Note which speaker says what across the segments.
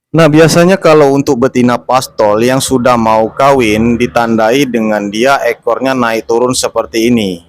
Speaker 1: Nah, biasanya kalau untuk betina pastol yang sudah mau kawin ditandai dengan dia ekornya naik turun seperti ini.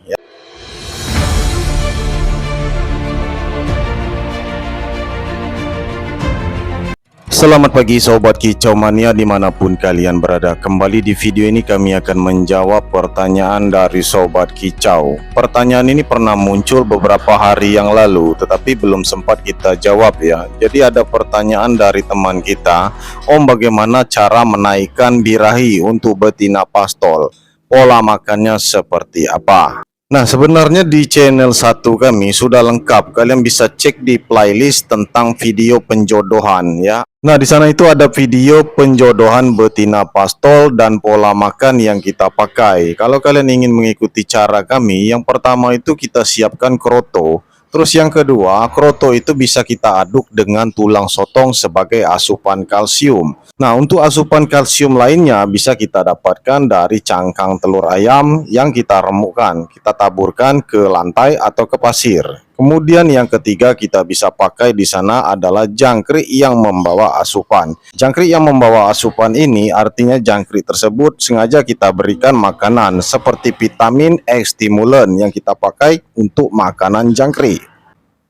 Speaker 1: Selamat pagi Sobat Kicau Mania dimanapun kalian berada. Kembali di video ini kami akan menjawab pertanyaan dari Sobat Kicau. Pertanyaan ini pernah muncul beberapa hari yang lalu, tetapi belum sempat kita jawab ya. Jadi ada pertanyaan dari teman kita, Om, bagaimana cara menaikkan birahi untuk betina pastol? Pola makannya seperti apa? Nah, sebenarnya di channel satu kami sudah lengkap. Kalian bisa cek di playlist tentang video penjodohan ya. Nah, di sana itu ada video penjodohan betina pastol dan pola makan yang kita pakai. Kalau kalian ingin mengikuti cara kami, yang pertama itu kita siapkan kroto. Terus yang kedua, kroto itu bisa kita aduk dengan tulang sotong sebagai asupan kalsium. Nah, untuk asupan kalsium lainnya bisa kita dapatkan dari cangkang telur ayam yang kita remukkan. Kita taburkan ke lantai atau ke pasir. Kemudian yang ketiga kita bisa pakai di sana adalah jangkrik yang membawa asupan. Jangkrik yang membawa asupan ini artinya jangkrik tersebut sengaja kita berikan makanan seperti vitamin X stimulan yang kita pakai untuk makanan jangkrik.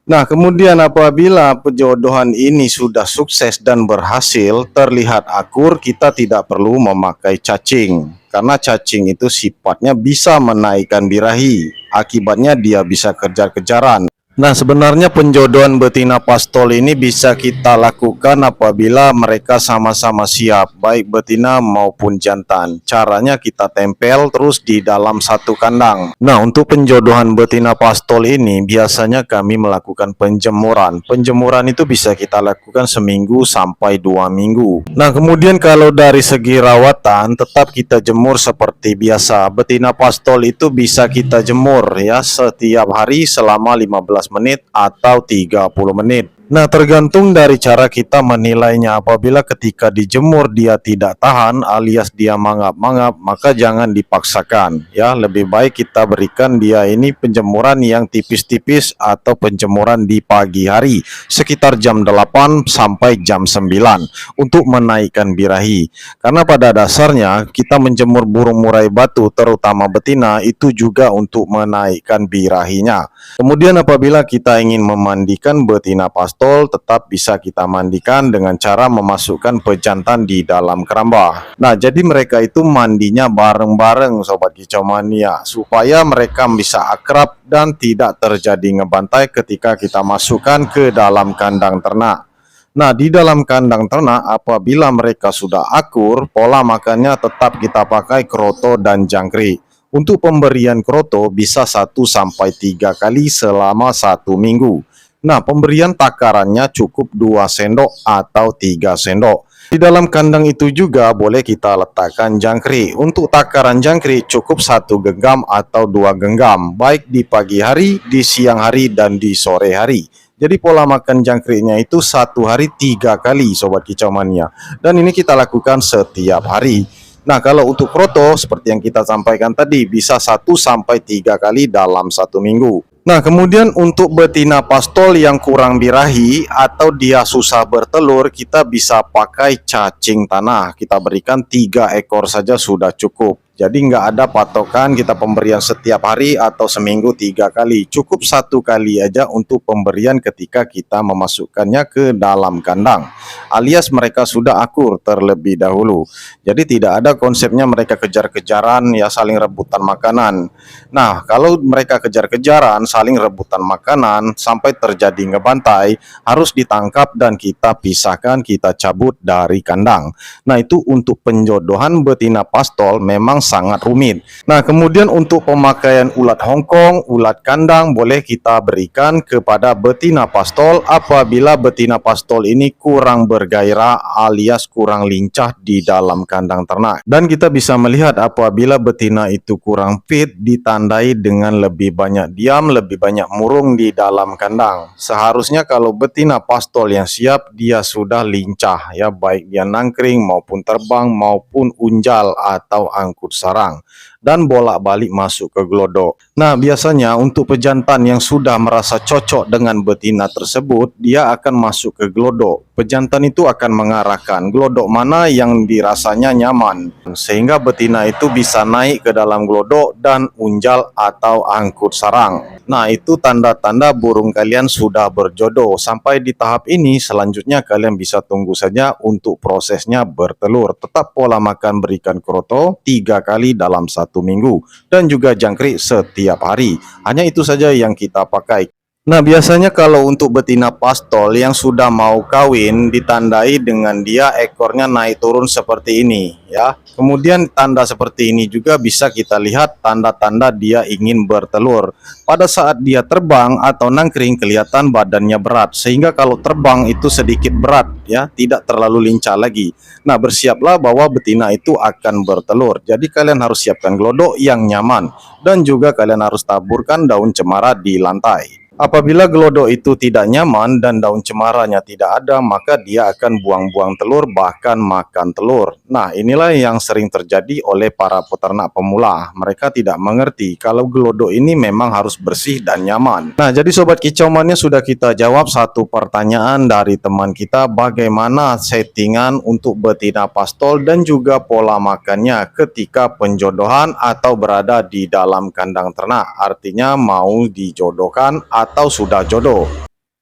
Speaker 1: Nah, kemudian apabila penjodohan ini sudah sukses dan berhasil, terlihat akur, kita tidak perlu memakai cacing. Karena cacing itu sifatnya bisa menaikkan birahi. Akibatnya dia bisa kejar-kejaran. Nah, sebenarnya penjodohan betina pastol ini bisa kita lakukan apabila mereka sama-sama siap, baik betina maupun jantan. Caranya kita tempel terus di dalam satu kandang. Nah, untuk penjodohan betina pastol ini biasanya kami melakukan penjemuran. Penjemuran itu bisa kita lakukan seminggu sampai 2 minggu. Nah, kemudian kalau dari segi rawatan tetap kita jemur seperti biasa. Betina pastol itu bisa kita jemur ya setiap hari selama 15 menit atau 30 menit. Nah, tergantung dari cara kita menilainya. Apabila ketika dijemur dia tidak tahan alias dia mangap-mangap, maka jangan dipaksakan ya. Lebih baik kita berikan dia ini penjemuran yang tipis-tipis atau penjemuran di pagi hari sekitar jam 8 sampai jam 9 untuk menaikkan birahi. Karena pada dasarnya kita menjemur burung murai batu terutama betina itu juga untuk menaikkan birahinya. Kemudian apabila kita ingin memandikan betina pastol, tetap bisa kita mandikan dengan cara memasukkan pejantan di dalam keramba. Nah, jadi mereka itu mandinya bareng-bareng Sobat Kicau Mania, supaya mereka bisa akrab dan tidak terjadi ngebantai ketika kita masukkan ke dalam kandang ternak. Nah, di dalam kandang ternak apabila mereka sudah akur, pola makannya tetap kita pakai kroto dan jangkrik. Untuk pemberian kroto bisa 1 sampai 3 kali selama 1 minggu. Nah, pemberian takarannya cukup 2 sendok atau 3 sendok. Di dalam kandang itu juga boleh kita letakkan jangkrik. Untuk takaran jangkrik cukup 1 genggam atau 2 genggam, baik di pagi hari, di siang hari, dan di sore hari. Jadi pola makan jangkriknya itu 1 hari 3 kali Sobat Kicau Mania. Dan ini kita lakukan setiap hari. Nah, kalau untuk kroto seperti yang kita sampaikan tadi bisa 1 sampai 3 kali dalam 1 minggu. Nah, kemudian untuk betina pastol yang kurang birahi atau dia susah bertelur, kita bisa pakai cacing tanah. Kita berikan 3 ekor saja sudah cukup. Jadi nggak ada patokan kita pemberian setiap hari atau seminggu 3 kali. Cukup 1 kali aja untuk pemberian ketika kita memasukkannya ke dalam kandang. Alias mereka sudah akur terlebih dahulu. Jadi tidak ada konsepnya mereka kejar-kejaran ya saling rebutan makanan. Nah, kalau mereka kejar-kejaran saling rebutan makanan sampai terjadi ngebantai, harus ditangkap dan kita pisahkan, kita cabut dari kandang. Nah, itu untuk penjodohan betina pastol memang sangat rumit. Nah, kemudian untuk pemakaian ulat Hongkong, ulat kandang boleh kita berikan kepada betina pastol apabila betina pastol ini kurang bergairah alias kurang lincah di dalam kandang ternak. Dan kita bisa melihat apabila betina itu kurang fit ditandai dengan lebih banyak diam, lebih banyak murung di dalam kandang. Seharusnya kalau betina pastol yang siap dia sudah lincah ya, baik dia nangkring maupun terbang maupun unjal atau angkut sarang. dan bolak-balik masuk ke glodok. Nah, biasanya untuk pejantan yang sudah merasa cocok dengan betina tersebut, dia akan masuk ke glodok. Pejantan itu akan mengarahkan glodok mana yang dirasanya nyaman, sehingga betina itu bisa naik ke dalam glodok dan unjal atau angkut sarang. Nah, itu tanda-tanda burung kalian sudah berjodoh. Sampai di tahap ini, selanjutnya kalian bisa tunggu saja untuk prosesnya bertelur. Tetap pola makan, berikan kroto 3 kali dalam 1 minggu dan juga jangkrik setiap hari. Hanya itu saja yang kita pakai. Nah, biasanya kalau untuk betina pastol yang sudah mau kawin ditandai dengan dia ekornya naik turun seperti ini ya. Kemudian tanda seperti ini juga bisa kita lihat tanda-tanda dia ingin bertelur. Pada saat dia terbang atau nangkring kelihatan badannya berat, sehingga kalau terbang itu sedikit berat ya, tidak terlalu lincah lagi. Nah, bersiaplah bahwa betina itu akan bertelur. Jadi kalian harus siapkan glodok yang nyaman dan juga kalian harus taburkan daun cemara di lantai. Apabila glodok itu tidak nyaman dan daun cemaranya tidak ada, maka dia akan buang-buang telur, bahkan makan telur. Nah, inilah yang sering terjadi oleh para peternak pemula. Mereka tidak mengerti kalau glodok ini memang harus bersih dan nyaman. Nah, jadi Sobat Kicau Mania, sudah kita jawab satu pertanyaan dari teman kita, bagaimana settingan untuk betina pastol dan juga pola makannya ketika penjodohan atau berada di dalam kandang ternak. Artinya mau dijodohkan atau sudah jodoh.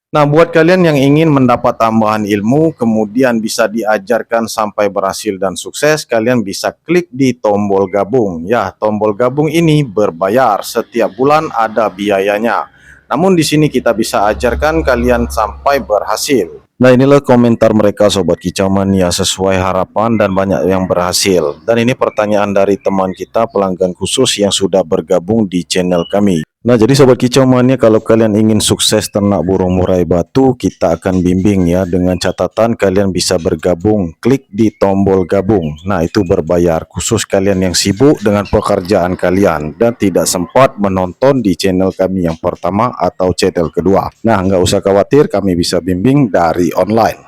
Speaker 1: Nah, buat kalian yang ingin mendapat tambahan ilmu kemudian bisa diajarkan sampai berhasil dan sukses, kalian bisa klik di tombol gabung ya. Tombol gabung ini berbayar, setiap bulan ada biayanya. Namun di sini kita bisa ajarkan kalian sampai berhasil. Nah, inilah komentar mereka Sobat Kicau Mania, sesuai harapan dan banyak yang berhasil. Dan ini pertanyaan dari teman kita pelanggan khusus yang sudah bergabung di channel kami. Nah, jadi Sobat Kicau Mania, kalau kalian ingin sukses ternak burung murai batu, kita akan bimbing ya. Dengan catatan kalian bisa bergabung, klik di tombol gabung. Nah, itu berbayar, khusus kalian yang sibuk dengan pekerjaan kalian dan tidak sempat menonton di channel kami yang pertama atau channel kedua. Nah, nggak usah khawatir, kami bisa bimbing dari online.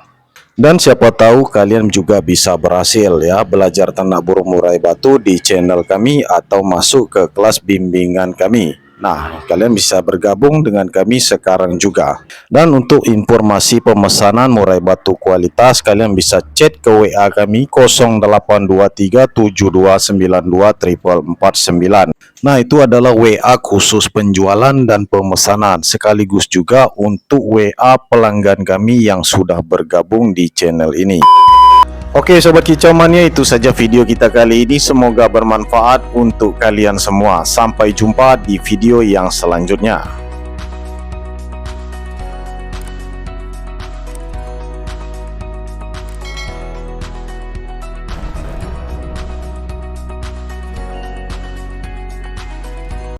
Speaker 1: Dan siapa tahu kalian juga bisa berhasil ya, belajar ternak burung murai batu di channel kami atau masuk ke kelas bimbingan kami. Nah, kalian bisa bergabung dengan kami sekarang juga. Dan untuk informasi pemesanan murai batu kualitas, kalian bisa chat ke WA kami 082372924449. Nah, itu adalah WA khusus penjualan dan pemesanan, sekaligus juga untuk WA pelanggan kami yang sudah bergabung di channel ini. Oke Sobat Kicau Mania, itu saja video kita kali ini. Semoga bermanfaat untuk kalian semua. Sampai jumpa di video yang selanjutnya.